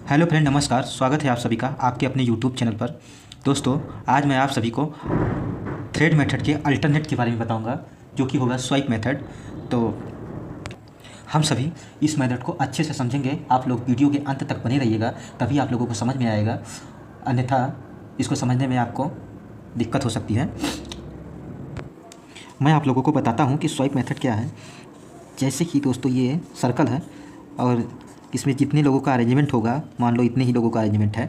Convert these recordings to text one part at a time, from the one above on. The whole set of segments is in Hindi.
हेलो फ्रेंड, नमस्कार। स्वागत है आप सभी का आपके अपने यूट्यूब चैनल पर। दोस्तों, आज मैं आप सभी को थ्रेड मेथड के अल्टरनेट के बारे में बताऊंगा, जो कि होगा स्वाइप मेथड। तो हम सभी इस मेथड को अच्छे से समझेंगे। आप लोग वीडियो के अंत तक बने रहिएगा, तभी आप लोगों को समझ में आएगा, अन्यथा इसको समझने में आपको दिक्कत हो सकती है। मैं आप लोगों को बताता हूँ कि स्वाइप मेथड क्या है। जैसे कि दोस्तों, ये सर्कल है और इसमें जितने लोगों का अरेंजमेंट होगा, मान लो इतने ही लोगों का अरेंजमेंट है।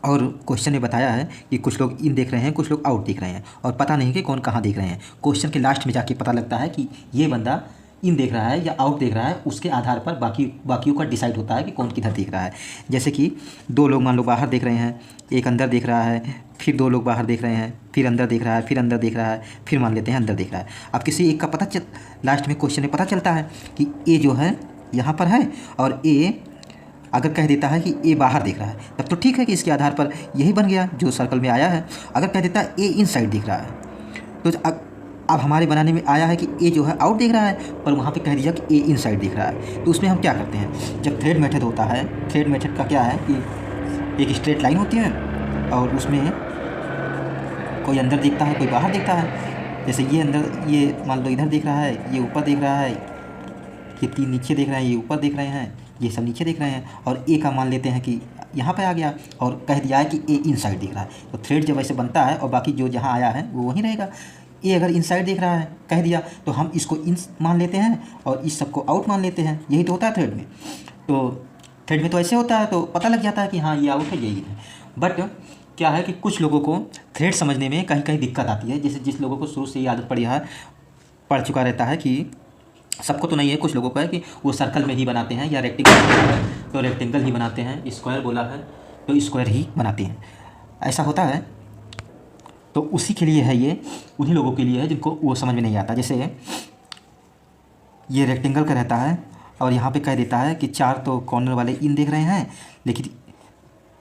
और क्वेश्चन में बताया है कि कुछ लोग इन देख रहे हैं, कुछ लोग आउट देख रहे हैं, और पता नहीं कि कौन कहाँ देख रहे हैं। क्वेश्चन के लास्ट में जाके पता लगता है कि ये बंदा इन देख रहा है या आउट देख रहा है। उसके आधार पर बाकियों का डिसाइड होता है कि कौन किधर देख रहा है। जैसे कि दो लोग मान लो बाहर देख रहे हैं, एक अंदर देख रहा है, फिर दो लोग बाहर देख रहे हैं, फिर अंदर देख रहा है, फिर अंदर देख रहा है, फिर मान लेते हैं अंदर देख रहा है। अब किसी एक का लास्ट में क्वेश्चन में पता चलता है कि ए जो है यहाँ पर है, और ए अगर कह देता है कि ए बाहर देख रहा है, तब तो ठीक है कि इसके आधार पर यही बन गया जो सर्कल में आया है। अगर कह देता है ए इन साइड देख रहा है, तो अब हमारे बनाने में आया है कि ए जो है आउट देख रहा है, पर वहाँ पे कह दिया कि ए इन साइड देख रहा है। तो उसमें हम क्या करते हैं, जब थ्रेड मेथड होता है, थ्रेड मेथड का क्या है कि एक स्ट्रेट लाइन होती है और उसमें कोई अंदर देखता है, कोई बाहर देखता है। जैसे ये अंदर, ये मान लो इधर देख रहा है, ये ऊपर देख रहा है, ये तीन नीचे देख रहे हैं, ये ऊपर देख रहे हैं, ये सब नीचे देख रहे हैं, और ए का मान लेते हैं कि यहाँ पे आ गया और कह दिया है कि ए इन साइड देख रहा है। तो थ्रेड जब ऐसे बनता है और बाकी जो जहाँ आया है वो वहीं रहेगा। ए अगर इन साइड देख रहा है कह दिया, तो हम इसको इन मान लेते हैं और इस सबको आउट मान लेते हैं। यही तो होता है थ्रेड में। तो थ्रेड में तो ऐसे होता है, तो पता लग जाता है कि हाँ ये आउट है, यही है। बट क्या है कि कुछ लोगों को थ्रेड समझने में कहीं कहीं दिक्कत आती है। जैसे जिस लोगों को शुरू से ही आदत पड़ चुका रहता है, कि सबको तो नहीं है, कुछ लोगों को है कि वो सर्कल में ही बनाते हैं, या रेक्टेंगल है तो रेक्टेंगल ही बनाते हैं, स्क्वायर बोला है तो स्क्वायर ही बनाते हैं। ऐसा होता है। तो उसी के लिए है ये, उन्हीं लोगों के लिए है जिनको वो समझ में नहीं आता। जैसे ये रेक्टेंगल का रहता है और यहाँ पे कह देता है कि चार तो कॉर्नर वाले इन देख रहे हैं, लेकिन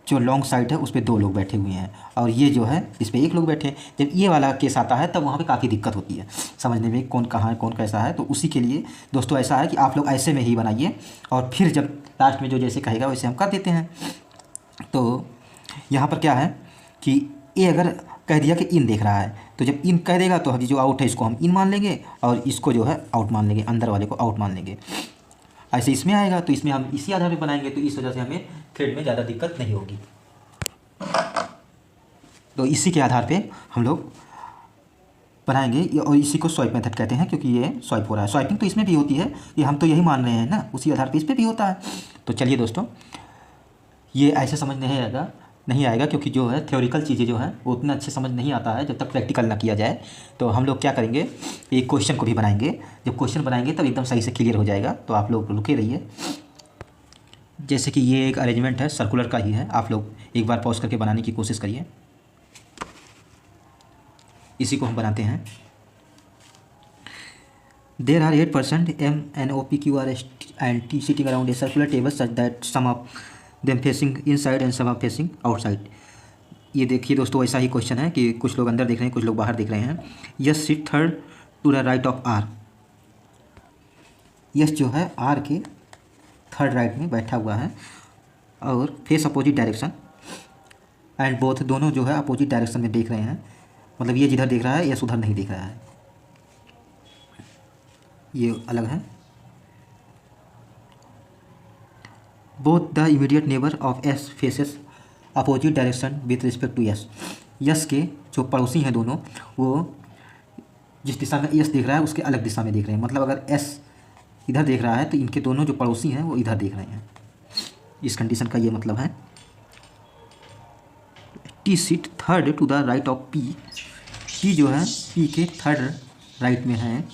जो लॉन्ग साइड है उस पर दो लोग बैठे हुए हैं, और ये जो है इस पर एक लोग बैठे। जब ये वाला केस आता है तब वहाँ पे काफ़ी दिक्कत होती है समझने में, कौन कहाँ है, कौन कैसा है। तो उसी के लिए दोस्तों ऐसा है कि आप लोग ऐसे में ही बनाइए, और फिर जब लास्ट में जो जैसे कहेगा वैसे हम कर देते हैं। तो यहाँ पर क्या है कि ए अगर कह दिया कि इन देख रहा है, तो जब इन कह देगा तो अभी जो आउट है इसको हम इन मान लेंगे, और इसको जो है आउट मान लेंगे, अंदर वाले को आउट मान लेंगे। ऐसे इसमें आएगा तो इसमें हम इसी आधार पर बनाएंगे, तो इस वजह से हमें थ्रेड में ज़्यादा दिक्कत नहीं होगी। तो इसी के आधार पे हम लोग बनाएंगे, और इसी को स्वाइप मेथड कहते हैं, क्योंकि ये स्वाइप हो रहा है। स्वाइपिंग तो इसमें भी होती है, ये हम तो यही मान रहे हैं ना, उसी आधार पे इस पर भी होता है। तो चलिए दोस्तों, ये ऐसे समझ नहीं आएगा क्योंकि जो है थ्योरिकल चीज़ें जो हैं वो उतना अच्छे समझ नहीं आता है जब तक प्रैक्टिकल ना किया जाए। तो हम लोग क्या करेंगे, एक क्वेश्चन को भी बनाएंगे। जब क्वेश्चन बनाएंगे तब एकदम सही से क्लियर हो जाएगा, तो आप लोग रुके रहिए। जैसे कि ये एक अरेंजमेंट है, सर्कुलर का ही है। आप लोग एक बार पॉज करके बनाने की कोशिश करिए। इसी को हम बनाते हैं। There are 8% MNOPQR and T sitting around a circular table such that some of them facing inside and some are facing outside। ये देखिए दोस्तों, ऐसा ही क्वेश्चन है कि कुछ लोग अंदर देख रहे हैं, कुछ लोग बाहर देख रहे हैं। S sit third to the right of R. S जो है आर के थर्ड राइट में बैठा हुआ है, और face opposite direction, and both दोनों जो है अपोजिट डायरेक्शन में देख रहे हैं। मतलब ये जिधर देख रहा है यस उधर नहीं देख रहा है, ये अलग है। Both the immediate neighbour of S faces opposite direction with respect to S. S के जो पड़ोसी हैं दोनों, वो जिस दिशा में यस देख रहा है उसके अलग दिशा में देख रहे हैं। मतलब अगर एस इधर देख रहा है तो इनके दोनों जो पड़ोसी हैं वो इधर देख रहे हैं। इस कंडीशन का ये मतलब है। T sit third to the right of P. T जो है पी के थर्ड राइट में है,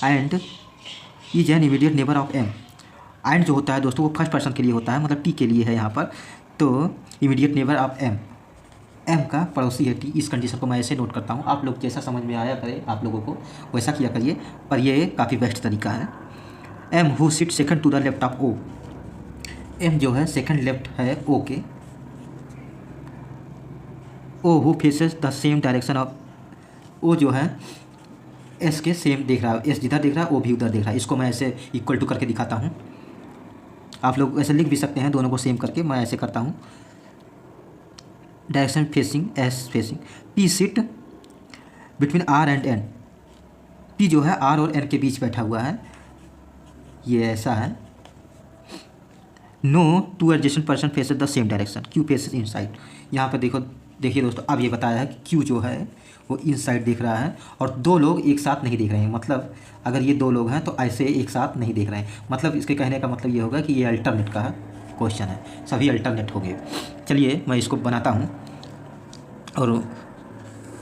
and is an immediate neighbour of M. And जो होता है दोस्तों वो फर्स्ट पर्सन के लिए होता है, मतलब टी के लिए है यहाँ पर। तो immediate neighbour of M, M का पड़ोसी है टी। इस कंडीशन को मैं ऐसे नोट करता हूँ, आप लोग जैसा समझ में आया करे आप लोगों को वैसा किया करिए, पर ये काफ़ी बेस्ट तरीका है। M who sit second to the left of O. M जो है सेकंड लेफ्ट है ओ के। O who faces the same direction of. O जो है एस के सेम देख रहा है, एस जिधर देख रहा है ओ भी उधर देख रहा है। इसको मैं ऐसे इक्वल टू करके दिखाता हूँ। आप लोग ऐसे लिख भी सकते हैं दोनों को सेम करके। मैं ऐसे करता हूँ, direction facing S facing, P sit between R and N. P जो है आर और एन के बीच बैठा हुआ है, ये ऐसा है। No two adjacent person faces the same direction, Q faces inside. यहाँ पर देखो, देखिए दोस्तों, अब ये बताया है कि क्यू जो है वो इनसाइड देख रहा है और दो लोग एक साथ नहीं देख रहे हैं। मतलब अगर ये दो लोग हैं तो ऐसे एक साथ नहीं देख रहे हैं। मतलब इसके कहने का मतलब ये होगा कि ये अल्टरनेट का क्वेश्चन है, सभी अल्टरनेट होंगे। चलिए मैं इसको बनाता हूँ और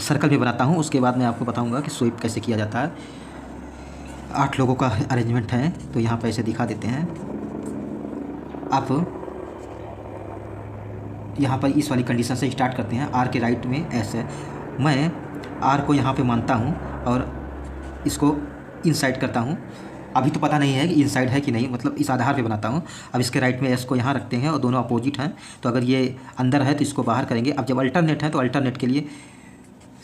सर्कल भी बनाता हूँ, उसके बाद मैं आपको बताऊँगा कि स्वीप कैसे किया जाता है। 8 लोगों का अरेंजमेंट है तो यहाँ पर ऐसे दिखा देते हैं। आप यहाँ पर इस वाली कंडीशन से स्टार्ट करते हैं। आर के राइट में एस है, मैं आर को यहाँ पे मानता हूँ और इसको इनसाइड करता हूँ। अभी तो पता नहीं है कि इनसाइड है कि नहीं, मतलब इस आधार पे बनाता हूँ। अब इसके राइट में एस को यहाँ रखते हैं और दोनों अपोजिट हैं, तो अगर ये अंदर है तो इसको बाहर करेंगे। अब जब अल्टरनेट है तो अल्टरनेट के लिए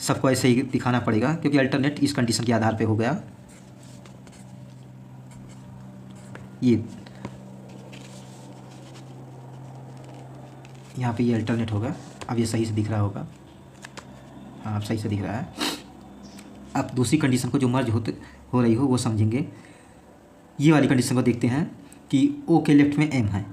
सबको ऐसे ही दिखाना पड़ेगा, क्योंकि अल्टरनेट इस कंडीशन के आधार पर हो गया। ये यहाँ पे ये अल्टरनेट होगा। अब ये सही से दिख रहा होगा, हाँ अब सही से दिख रहा है। अब दूसरी कंडीशन को जो मर्ज हो रही हो वो समझेंगे। ये वाली कंडीशन को देखते हैं कि ओ के लेफ्ट में एम है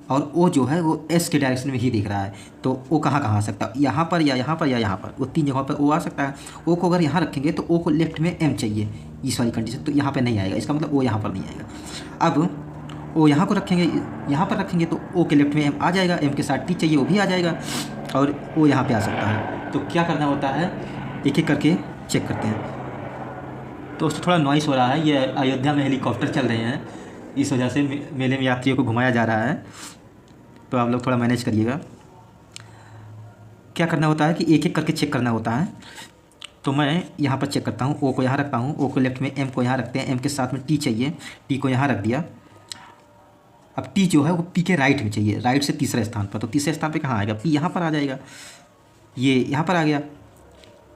और ओ जो है वो एस के डायरेक्शन में ही दिख रहा है, तो ओ कहाँ कहाँ आ सकता है, यहाँ पर या यहाँ पर या यहाँ पर, वो 3 जगहों पर ओ आ सकता है। ओ को अगर यहाँ रखेंगे तो ओ को लेफ्ट में एम चाहिए, इस वाली कंडीशन, तो यहाँ पर नहीं आएगा, इसका मतलब ओ यहाँ पर नहीं आएगा। अब ओ यहाँ को रखेंगे, यहाँ पर रखेंगे तो ओ के लेफ्ट में एम आ जाएगा, एम के साथ टी चाहिए वो भी आ जाएगा और ओ यहाँ पे आ सकता है। तो क्या करना होता है, एक एक करके चेक करते हैं। तो उससे थोड़ा नॉइस हो रहा है, ये अयोध्या में हेलीकॉप्टर चल रहे हैं, इस वजह से मेले में यात्रियों को घुमाया जा रहा है, तो आप लोग थोड़ा मैनेज करिएगा। क्या करना होता है कि एक एक करके चेक करना होता है। तो मैं यहाँ पर चेक करता हूँ, ओ को यहाँ रखता हूँ, ओ को लेफ्ट में, एम को यहाँ रखते हैं, एम के साथ में टी चाहिए, टी को यहाँ रख दिया। अब टी जो है वो पी के राइट में चाहिए, राइट से तीसरे स्थान पर, तो तीसरे स्थान पे कहाँ आएगा, पी यहाँ पर आ जाएगा, ये यहाँ पर आ गया।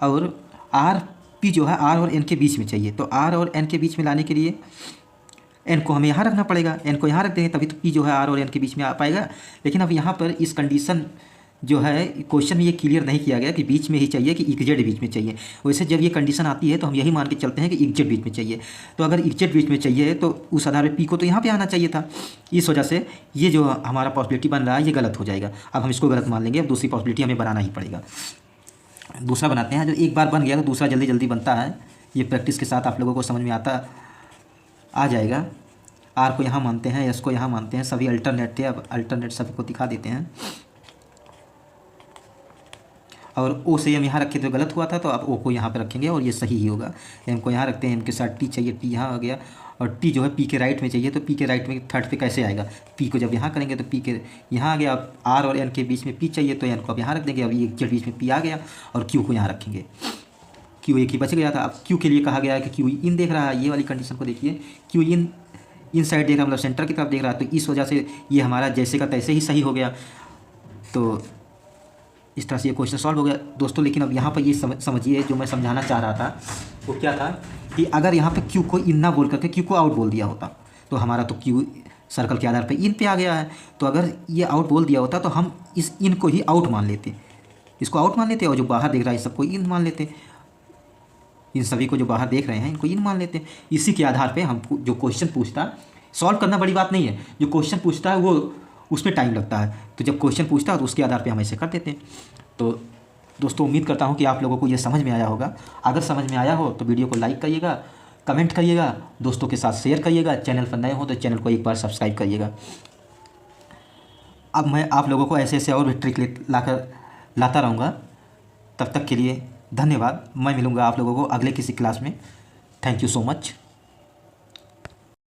और आर पी जो है आर और एन के बीच में चाहिए, तो आर और एन के बीच में लाने के लिए एन को हमें यहाँ रखना पड़ेगा, एन को यहाँ रख देंगे तभी तो पी जो है आर और एन के बीच में आ पाएगा। लेकिन अब यहाँ पर इस कंडीशन जो है क्वेश्चन में ये क्लियर नहीं किया गया कि बीच में ही चाहिए कि इक्जेड बीच में चाहिए। वैसे जब ये कंडीशन आती है तो हम यही मान के चलते हैं कि इक्जेड बीच में चाहिए, तो अगर इक्जेड बीच में चाहिए तो उस आधार पर पी को तो यहाँ पे आना चाहिए था। इस वजह से ये जो हमारा पॉसिबिलिटी बन रहा है ये गलत हो जाएगा। अब हम इसको गलत मान लेंगे, अब दूसरी पॉसिबिलिटी हमें बनाना ही पड़ेगा। दूसरा बनाते हैं, जो एक बार बन गया तो दूसरा जल्दी जल्दी बनता है, ये प्रैक्टिस के साथ आप लोगों को समझ में आ जाएगा। आर को यहाँ मानते हैं, एस को यहाँ मानते हैं, सभी अल्टरनेट थे, अब अल्टरनेट सभी को दिखा देते हैं। और ओ से हम यहाँ रखे तो गलत हुआ था, तो अब ओ को यहाँ पे रखेंगे और ये सही ही होगा। एम को यहाँ रखते हैं, एम के साथ टी चाहिए, टी यहाँ आ गया, और टी जो है पी के राइट में चाहिए, तो पी के राइट में थर्ड पे कैसे आएगा, पी को जब यहाँ करेंगे तो पी के यहाँ आ गया। अब आर और एन के बीच में पी चाहिए तो एन को अब यहाँ रख देंगे, अब ये के बीच में पी आ गया और क्यू को यहाँ रखेंगे, क्यू एक ही बच गया था। अब क्यू के लिए कहा गया है कि क्यू इन देख रहा है, ये वाली कंडीशन को देखिए, क्यू इन साइड देख रहा है, मतलब सेंटर की तरफ देख रहा है, तो इस वजह से ये हमारा जैसे का तैसे ही सही हो गया। तो इस तरह से ये क्वेश्चन सॉल्व हो गया दोस्तों। लेकिन अब यहाँ पर ये समझिए, जो मैं समझाना चाह रहा था वो क्या था कि अगर यहाँ पे क्यू को इन ना बोल करके क्यू को आउट बोल दिया होता तो हमारा तो क्यू सर्कल के आधार पे इन पे आ गया है, तो अगर ये आउट बोल दिया होता तो हम इस इन को ही आउट मान लेते, इसको आउट मान लेते और जो बाहर देख रहा है सबको इन मान लेते, इन सभी को जो बाहर देख रहे हैं इनको इन मान लेते। इसी के आधार पर हम जो क्वेश्चन पूछता, सॉल्व करना बड़ी बात नहीं है, जो क्वेश्चन पूछता है वो उसमें टाइम लगता है, तो जब क्वेश्चन पूछता है तो उसके आधार पे हम ऐसे कर देते हैं। तो दोस्तों उम्मीद करता हूँ कि आप लोगों को ये समझ में आया होगा। अगर समझ में आया हो तो वीडियो को लाइक करिएगा, कमेंट करिएगा, दोस्तों के साथ शेयर करिएगा, चैनल पर नए हो तो चैनल को एक बार सब्सक्राइब करिएगा। अब मैं आप लोगों को ऐसे ऐसे और भी ट्रिक लाता रहूँगा। तब तक के लिए धन्यवाद। मैं मिलूँगा आप लोगों को अगले किसी क्लास में। Thank you so much.